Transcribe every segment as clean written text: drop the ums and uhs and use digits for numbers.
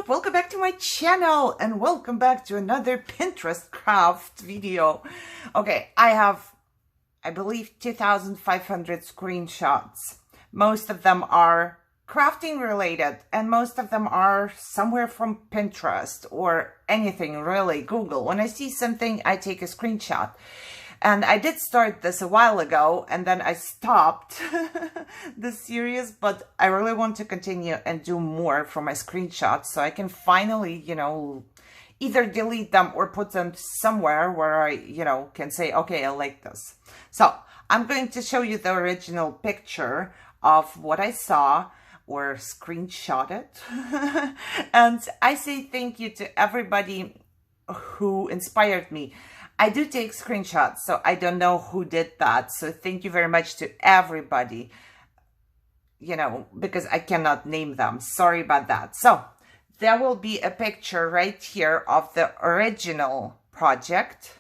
YouTube, welcome back to my channel and welcome back to another Pinterest craft video. Okay, I have, I believe, 2,500 screenshots. Most of them are crafting related and most of them are somewhere from Pinterest or anything really, Google. When I see something, I take a screenshot. And I did start this a while ago and then I stopped this series, but I really want to continue and do more for my screenshots so I can finally, you know, either delete them or put them somewhere where I, you know, can say, okay, I like this. So I'm going to show you the original picture of what I saw or screenshotted. And I say thank you to everybody who inspired me. I do take screenshots, so I don't know who did that. So thank you very much to everybody, you know, because I cannot name them. Sorry about that. So there will be a picture right here of the original project.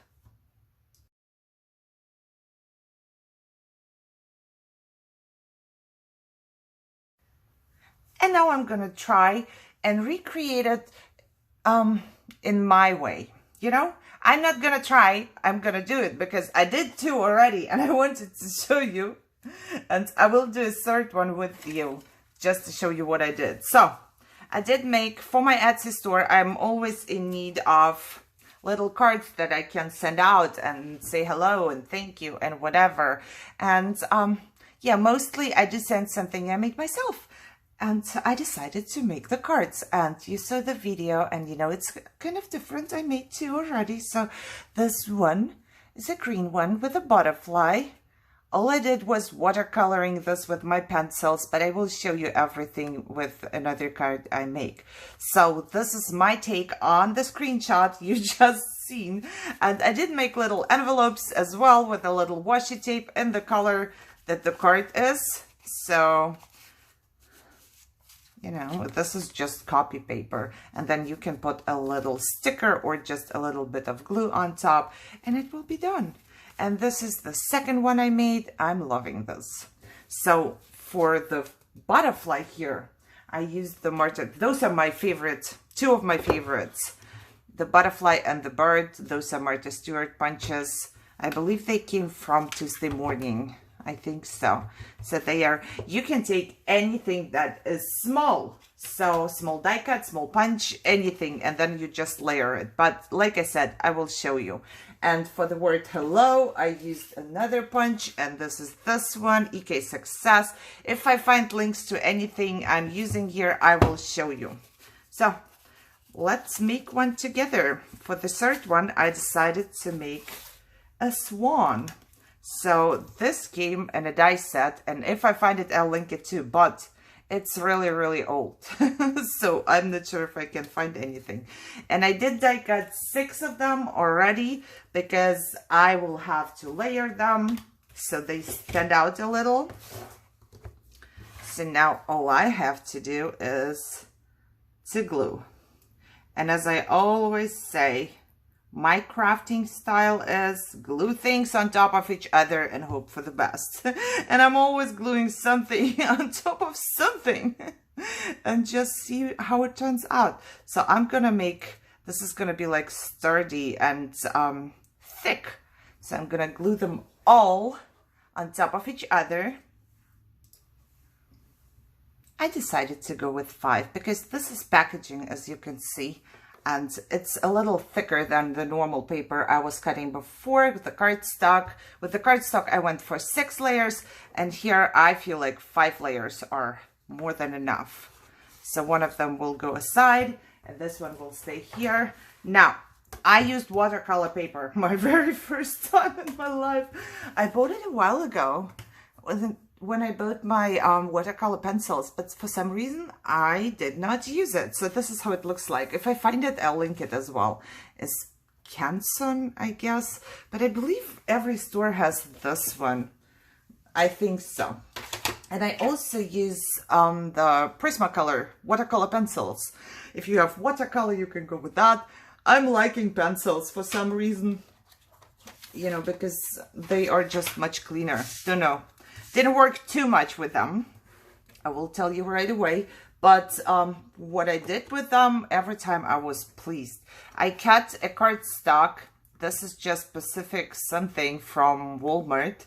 And now I'm going to try and recreate it in my way, you know? I'm not gonna try, I'm gonna do it because I did two already and I wanted to show you. And I will do a third one with you just to show you what I did. So I did make, for my Etsy store, I'm always in need of little cards that I can send out and say hello and thank you and whatever. And yeah, mostly I just send something I make myself. And I decided to make the cards, and you saw the video and you know it's kind of different. I made two already. So this one is a green one with a butterfly. All I did was watercoloring this with my pencils, but I will show you everything with another card I make. So this is my take on the screenshot you just seen. And I did make little envelopes as well with a little washi tape in the color that the card is. So you know, this is just copy paper, and then you can put a little sticker or just a little bit of glue on top and it will be done. And this is the second one I made. I'm loving this. So for the butterfly here, I used the Manteca. Those are my favorite, two of my favorites. The butterfly and the bird, those are Martha Stewart punches. I believe they came from Tuesday Morning. I think so. So they are, you can take anything that is small. So small die cut, small punch, anything, and then you just layer it. But like I said, I will show you. And for the word hello, I used another punch, and this is this one, EK Success. If I find links to anything I'm using here, I will show you. So let's make one together. For the third one, I decided to make a swan. So this came in a die set, and if I find it, I'll link it too, but it's really, really old. So I'm not sure if I can find anything. And I did die cut 6 of them already because I will have to layer them so they stand out a little. So now all I have to do is to glue. And as I always say, my crafting style is glue things on top of each other and hope for the best. And I'm always gluing something on top of something and just see how it turns out. So I'm gonna make, this is gonna be like sturdy and thick. So I'm gonna glue them all on top of each other. I decided to go with 5 because this is packaging, as you can see. And it's a little thicker than the normal paper I was cutting before with the cardstock. With the cardstock, I went for 6 layers, and here I feel like 5 layers are more than enough. So one of them will go aside, and this one will stay here. Now, I used watercolor paper, my very first time in my life. I bought it a while ago when I bought my watercolor pencils, but for some reason I did not use it. So this is how it looks like. If I find it, I'll link it as well. It's Canson, I guess, but I believe every store has this one. I think so. And I also use the Prismacolor watercolor pencils. If you have watercolor, you can go with that. I'm liking pencils for some reason, you know, because they are just much cleaner. Don't know. Didn't work too much with them, I will tell you right away, But what I did with them, every time I was pleased. I cut a cardstock. This is just specific something from Walmart.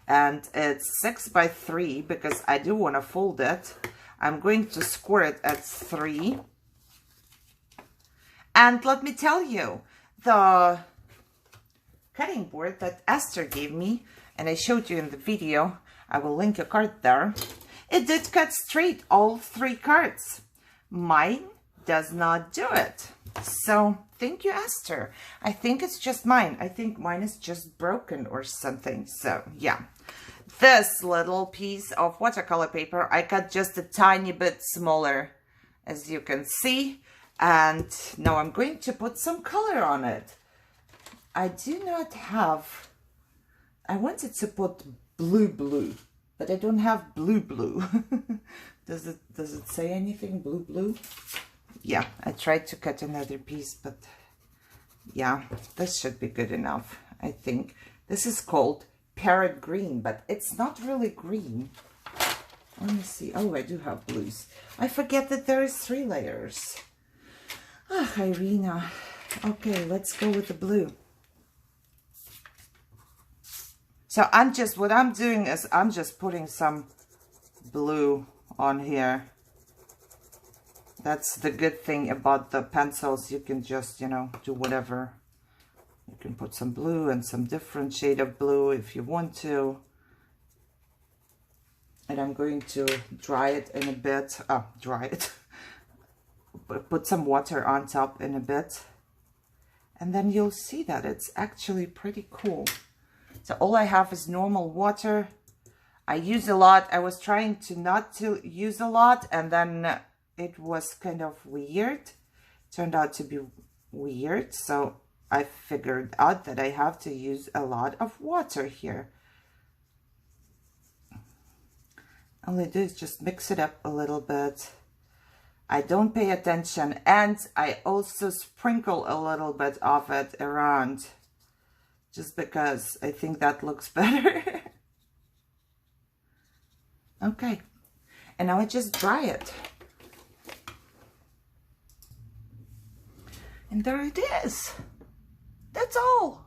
And it's 6 by 3 because I do want to fold it. I'm going to score it at 3. And let me tell you, the cutting board that Esther gave me, and I showed you in the video, I will link a card there. It did cut straight all 3 cards. Mine does not do it. So thank you, Esther. I think it's just mine. I think mine is just broken or something. So yeah, this little piece of watercolor paper, I cut just a tiny bit smaller, as you can see. And now I'm going to put some color on it. I do not have, I wanted to put blue, but I don't have blue. Does it say anything blue? Yeah, I tried to cut another piece, but yeah, this should be good enough, I think. This is called parrot green, but it's not really green. Let me see. Oh, I do have blues. I forget that there is 3 layers. Ah, Irina. Okay, let's go with the blue. So what I'm doing is I'm just putting some blue on here. That's the good thing about the pencils. You can just, you know, do whatever. You can put some blue and some different shade of blue if you want to. And I'm going to dry it in a bit. Dry it. Put some water on top in a bit. And then you'll see that it's actually pretty cool. So all I have is normal water. I use a lot. I was trying to not to use a lot, and then it was kind of weird. Turned out to be weird. So I figured out that I have to use a lot of water here. All I do is just mix it up a little bit. I don't pay attention, and I also sprinkle a little bit of it around just because I think that looks better. Okay, and now I just dry it. And there it is. That's all.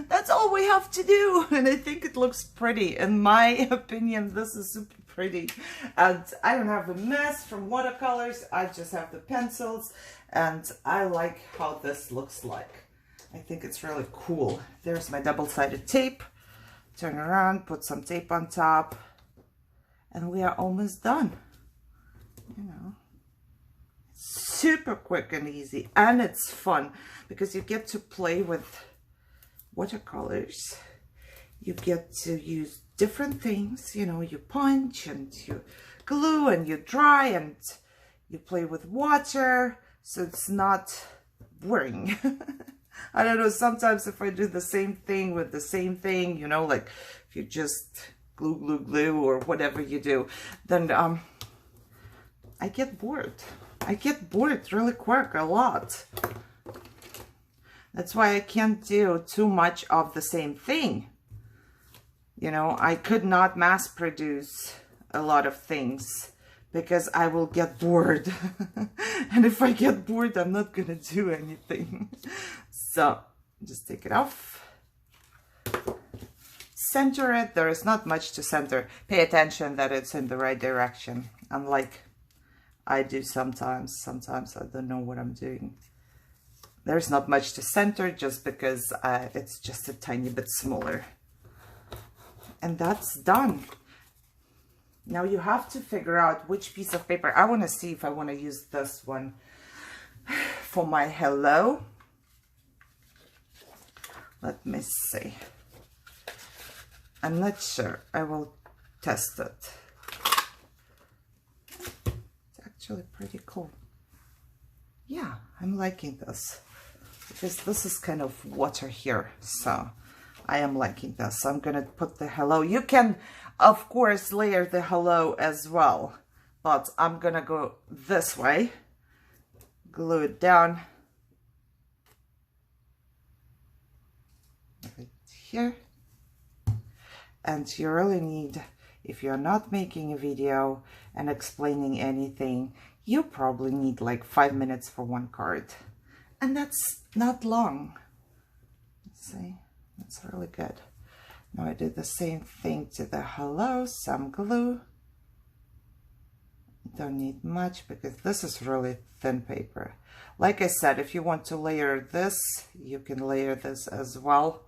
That's all we have to do. And I think it looks pretty. In my opinion, this is super pretty. And I don't have a mess from watercolors. I just have the pencils. And I like how this looks like. I think it's really cool. There's my double-sided tape. Turn around, put some tape on top. And we are almost done. You know. Super quick and easy, and it's fun because you get to play with watercolors. You get to use different things, you know, you punch and you glue and you dry and you play with water, so it's not boring. I don't know, sometimes if I do the same thing with the same thing, you know, like if you just glue or whatever you do, then I get bored. I get bored really quick, a lot. That's why I can't do too much of the same thing. You know, I could not mass produce a lot of things because I will get bored. And if I get bored, I'm not gonna do anything. So, just take it off. Center it. There is not much to center. Pay attention that it's in the right direction. Unlike I do sometimes I don't know what I'm doing. There's not much to center just because it's just a tiny bit smaller. And that's done. Now you have to figure out which piece of paper. I want to see if I want to use this one for my hello. Let me see. I'm not sure. I will test it. Actually pretty cool. Yeah, I'm liking this because this is kind of water here, so I am liking this. I'm gonna put the hello. You can of course layer the hello as well, but I'm gonna go this way, glue it down right here. And you really need, if you're not making a video and explaining anything, you probably need like 5 minutes for one card. And that's not long. Let's see, that's really good. Now I did the same thing to the hello, some glue. Don't need much because this is really thin paper. Like I said, if you want to layer this, you can layer this as well,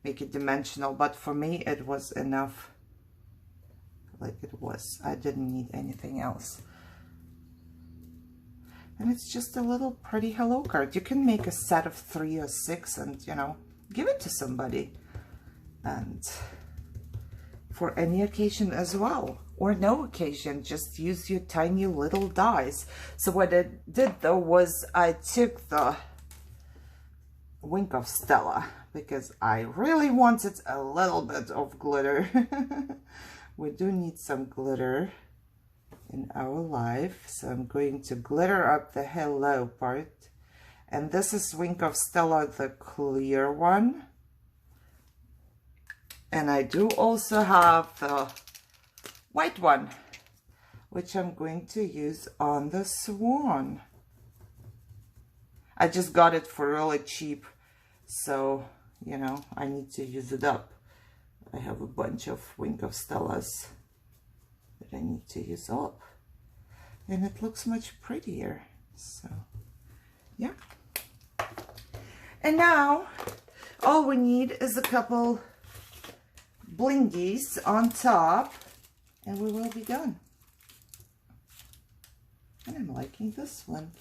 make it dimensional, but for me it was enough like it was. I didn't need anything else. And it's just a little pretty hello card. You can make a set of 3 or 6 and, you know, give it to somebody. And for any occasion as well, or no occasion, just use your tiny little dies. So what I did though was I took the Wink of Stella because I really wanted a little bit of glitter. We do need some glitter in our life, so I'm going to glitter up the hello part. And this is Wink of Stella, the clear one. And I do also have the white one, which I'm going to use on the swan. I just got it for really cheap, so, you know, I need to use it up. I have a bunch of Wink of Stellas that I need to use up. And it looks much prettier, so, yeah. And now, all we need is a couple blingies on top, and we will be done. And I'm liking this one.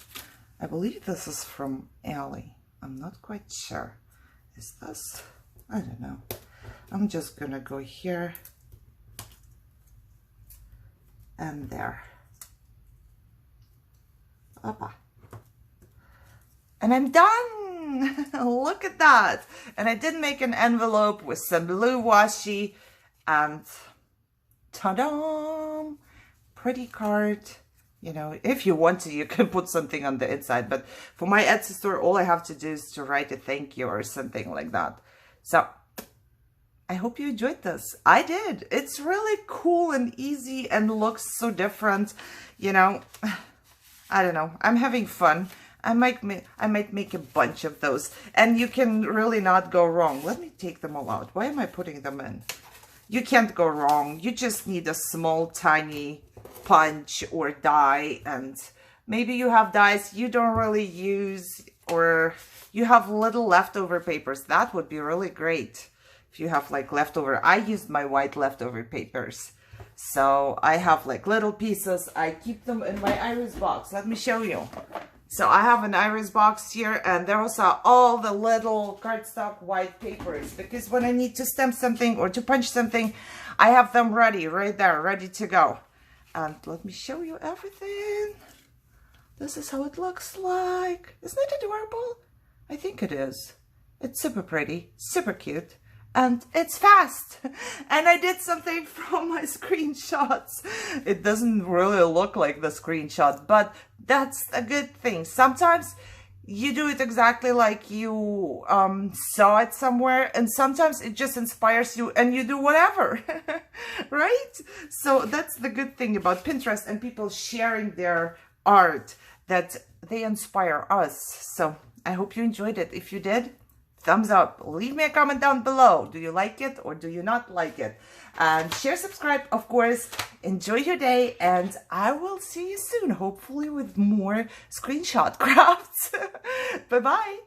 I believe this is from Allie. I'm not quite sure. Is this? I don't know. I'm just gonna go here and there. Oppa. And I'm done! Look at that! And I did make an envelope with some blue washi and ta-da! Pretty card. You know, if you want to, you can put something on the inside. But for my Etsy store, all I have to do is to write a thank you or something like that. So, I hope you enjoyed this. I did. It's really cool and easy and looks so different. You know, I don't know. I'm having fun. I might make a bunch of those. And you can really not go wrong. Let me take them all out. Why am I putting them in? You can't go wrong. You just need a small, tiny punch or die. And maybe you have dies you don't really use, or you have little leftover papers. That would be really great. If you have like leftover, I used my white leftover papers. So I have like little pieces. I keep them in my iris box. Let me show you. So I have an iris box here, and there also all the little cardstock white papers, because when I need to stamp something or to punch something, I have them ready, right there, ready to go. And let me show you everything. This is how it looks like. Isn't it adorable? I think it is. It's super pretty, super cute. And it's fast. And I did something from my screenshots. It doesn't really look like the screenshot, but that's a good thing. Sometimes you do it exactly like you saw it somewhere, and sometimes it just inspires you and you do whatever, right? So that's the good thing about Pinterest and people sharing their art, that they inspire us. So I hope you enjoyed it. If you did, thumbs up. Leave me a comment down below. Do you like it or do you not like it? And share, subscribe, of course. Enjoy your day, and I will see you soon, hopefully with more screenshot crafts. Bye-bye.